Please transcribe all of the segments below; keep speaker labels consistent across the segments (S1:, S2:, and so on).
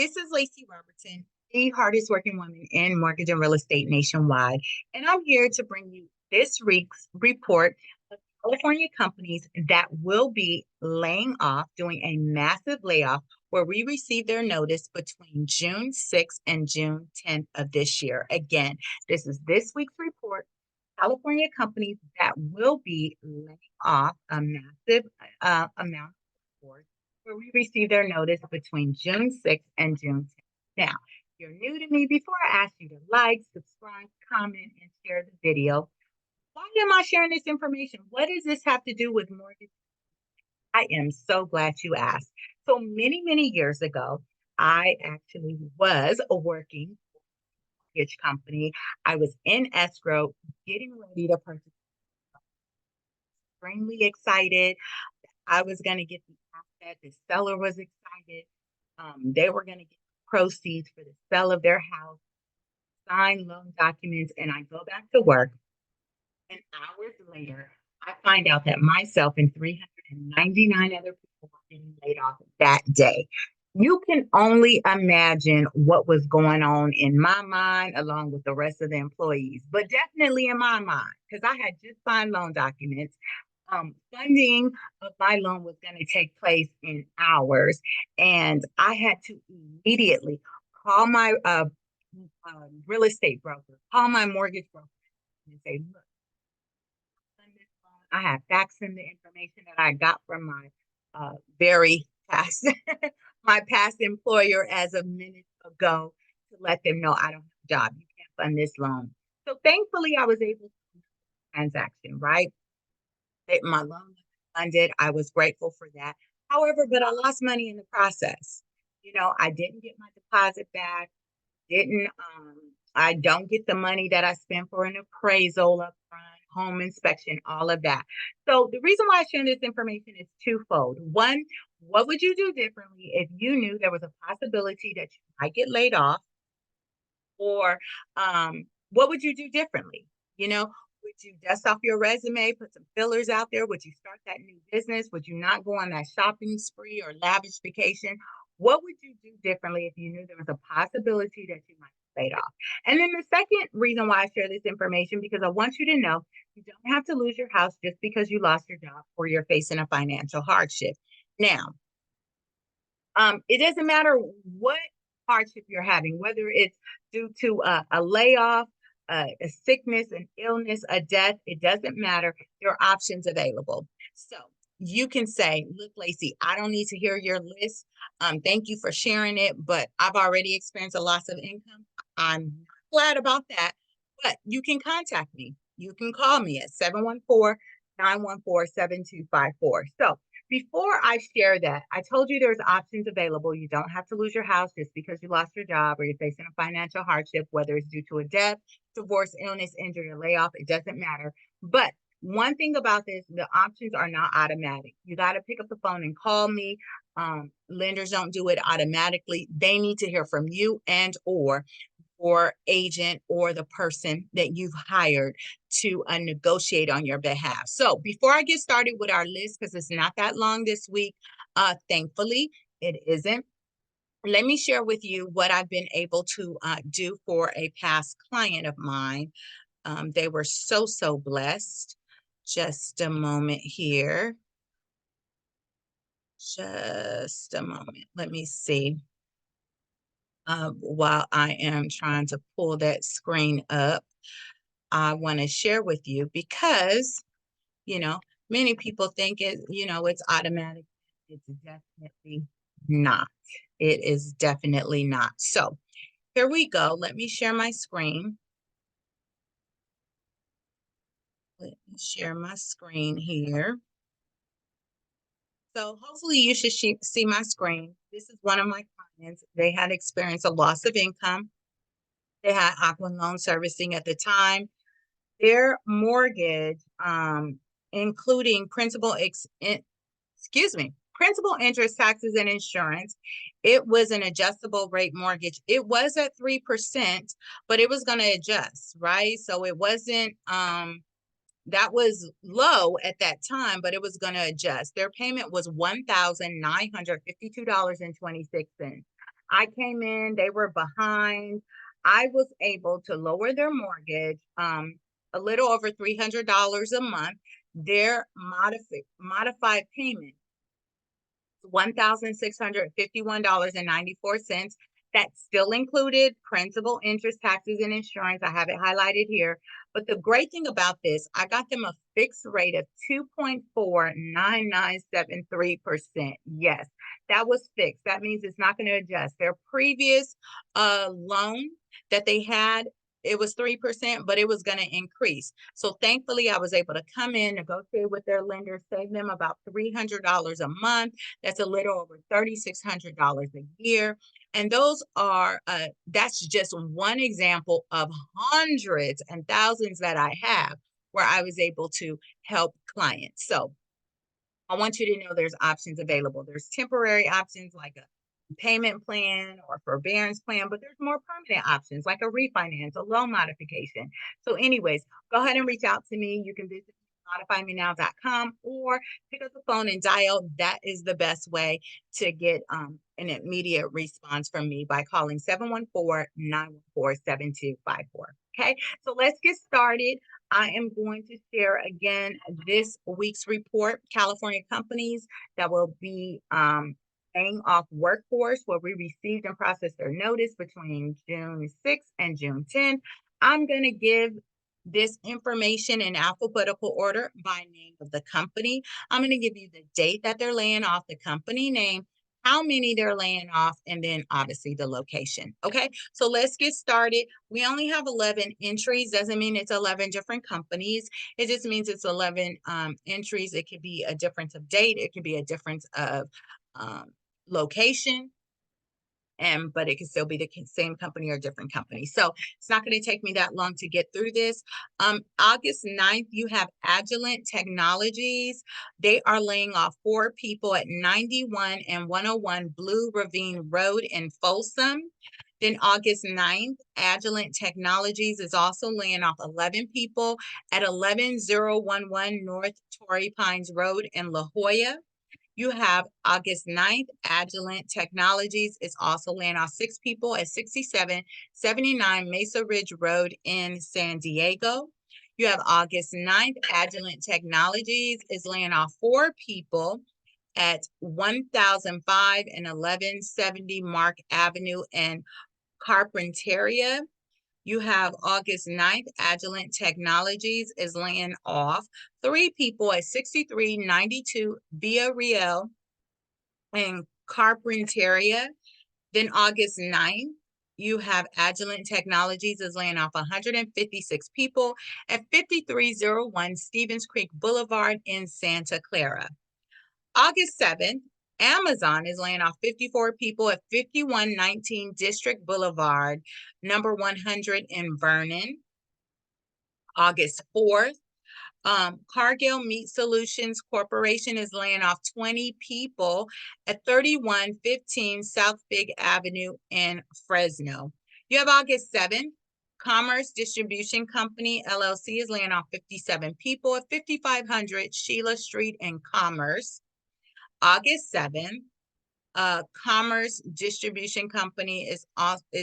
S1: This is Lacy Robertson, the hardest working woman in mortgage and real estate nationwide. And I'm here to bring you this week's report of California companies that will be laying off, doing a massive layoff where we received their notice between June 6th and June 10th of this year. Again, this is this week's report. California companies that will be laying off a massive amount of workforce where we received their notice between June 6th and June 10th. Now, if you're new to me, before I ask you to like, subscribe, comment, and share the video, why am I sharing this information? What does this have to do with mortgage? I am so glad you asked. So many years ago, I actually was working for a mortgage company. I was in escrow, getting ready to purchase, extremely excited. I was going to get the asset. The seller was excited. They were going to get proceeds for the sale of their house, sign loan documents, and I go back to work. And hours later, I find out that myself and 399 other people were getting laid off that day. You can only imagine what was going on in my mind, along with the rest of the employees, but definitely in my mind, because I had just signed loan documents. Funding of my loan was going to take place in hours, and I had to immediately call my real estate broker, call my mortgage broker, and say, "Look, I have faxed in the information that I got from my very past my past employer as of minutes ago to let them know I don't have a job. You can't fund this loan." So thankfully, I was able to do the transaction, right? My loan was funded. I was grateful for that. However, but I lost money in the process. I didn't get my deposit back. Didn't I don't get the money that I spent for an appraisal up front, home inspection, all of that. So the reason why I share this information is twofold. One, what would you do differently if you knew there was a possibility that you might get laid off? Or what would you do differently? Would you dust off your resume, put some fillers out there? Would you start that new business? Would you not go on that shopping spree or lavish vacation? What would you do differently if you knew there was a possibility that you might get laid off? And then the second reason why I share this information, because I want you to know you don't have to lose your house just because you lost your job or you're facing a financial hardship. Now, it doesn't matter what hardship you're having, whether it's due to a layoff, a sickness, an illness, a death, it doesn't matter. There are options available. So you can say, "Look, Lacy, I don't need to hear your list. Thank you for sharing it, but I've already experienced a loss of income. I'm glad about that, but you can contact me. You can call me at 714-914-7254. So before I share that, I told you there's options available. You don't have to lose your house just because you lost your job or you're facing a financial hardship, whether it's due to a death, divorce, illness, injury, or layoff. It doesn't matter. But one thing about this, the options are not automatic. You got to pick up the phone and call me. Lenders don't do it automatically. They need to hear from you or agent or the person that you've hired to negotiate on your behalf. So before I get started with our list, because it's not that long this week, thankfully it isn't, let me share with you what I've been able to do for a past client of mine. They were so blessed. Just a moment here. Just a moment. Let me see. While I am trying to pull that screen up, I want to share with you because, you know, many people think it's automatic. It's definitely not. It is definitely not. So here we go. Let me share my screen. Let me share my screen here. So hopefully you should see my screen. This is one of my clients. They had experienced a loss of income. They had Aqua loan servicing at the time. Their mortgage, including principal, principal, interest, taxes, and insurance. It was an adjustable rate mortgage. It was at 3%, but it was going to adjust, right? So it wasn't, that was low at that time, but it was going to adjust. Their payment was $1,952.26. I came in, they were behind. I was able to lower their mortgage a little over $300 a month. Their modified payment, $1,651.94. That still included principal, interest, taxes, and insurance. I have it highlighted here. But the great thing about this, I got them a fixed rate of 2.49973%. Yes, that was fixed. That means it's not going to adjust. Their previous loan that they had, it was 3%, but it was going to increase. So thankfully, I was able to come in, negotiate with their lender, save them about $300 a month. That's a little over $3,600 a year. And those are, that's just one example of hundreds and thousands that I have where I was able to help clients. So I want you to know there's options available. There's temporary options like a payment plan or forbearance plan, but there's more permanent options like a refinance, a loan modification. So anyways, go ahead and reach out to me. You can visit modifymenow.com or pick up the phone and dial. That is the best way to get an immediate response from me by calling 714-914-7254. Okay, so let's get started. I am going to share again this week's report, California companies that will be laying off workforce where we received and processed their notice between June 6th and June 10th. I'm going to give this information in alphabetical order by name of the company. I'm going to give you the date that they're laying off, the company name, how many they're laying off, and then obviously the location. Okay, so let's get started. We only have 11 entries. Doesn't mean it's 11 different companies. It just means it's 11 entries. It could be a difference of date. It could be a difference of location. But it can still be the same company or different company. So it's not going to take me that long to get through this. August 9th, you have Agilent Technologies. They are laying off 4 people at 91 and 101 Blue Ravine Road in Folsom. Then August 9th, Agilent Technologies is also laying off 11 people at 11011 North Torrey Pines Road in La Jolla. You have August 9th, Agilent Technologies is also laying off 6 people at 6779 Mesa Ridge Road in San Diego. You have August 9th, Agilent Technologies is laying off 4 people at 1005 and 1170 Mark Avenue in Carpinteria. You have August 9th, Agilent Technologies is laying off 3 people at 6392 Via Real in Carpinteria. Then August 9th, you have Agilent Technologies is laying off 156 people at 5301 Stevens Creek Boulevard in Santa Clara. August 7th, Amazon is laying off 54 people at 5119 District Boulevard, number 100 in Vernon. August 4th, Cargill Meat Solutions Corporation is laying off 20 people at 3115 South Fig Avenue in Fresno. You have August 7th, Commerce Distribution Company, LLC is laying off 57 people at 5500 Sheila Street in Commerce. August 7th, Commerce Distribution Company is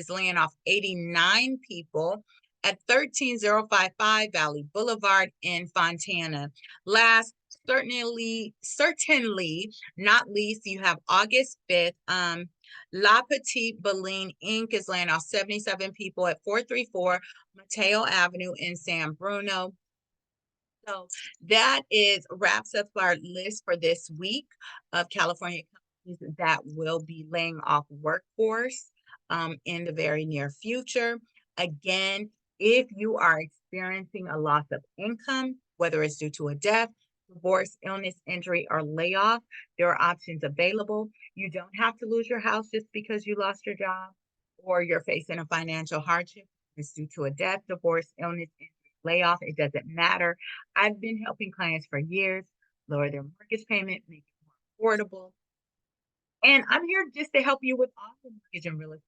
S1: laying off 89 people at 13055 Valley Boulevard in Fontana. Last, certainly not least, you have August 5th. La Petite Baleen Inc. is laying off 77 people at 434 Mateo Avenue in San Bruno. So that wraps up our list for this week of California companies that will be laying off workforce in the very near future. Again, if you are experiencing a loss of income, whether it's due to a death, divorce, illness, injury, or layoff, there are options available. You don't have to lose your house just because you lost your job or you're facing a financial hardship. It's due to a death, divorce, illness, injury, layoff. It doesn't matter. I've been helping clients for years lower their mortgage payment, make it more affordable. And I'm here just to help you with all the mortgage and real estate.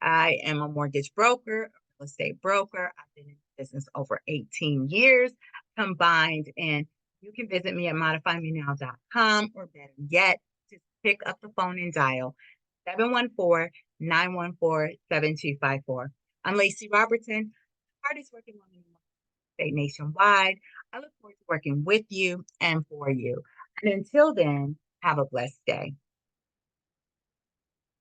S1: I am a mortgage broker, a real estate broker. I've been in business over 18 years combined. And you can visit me at modifymenow.com or better yet, just pick up the phone and dial 714-914-7254. I'm Lacy Robertson, hardest working woman in the state nationwide. I look forward to working with you and for you. And until then, have a blessed day.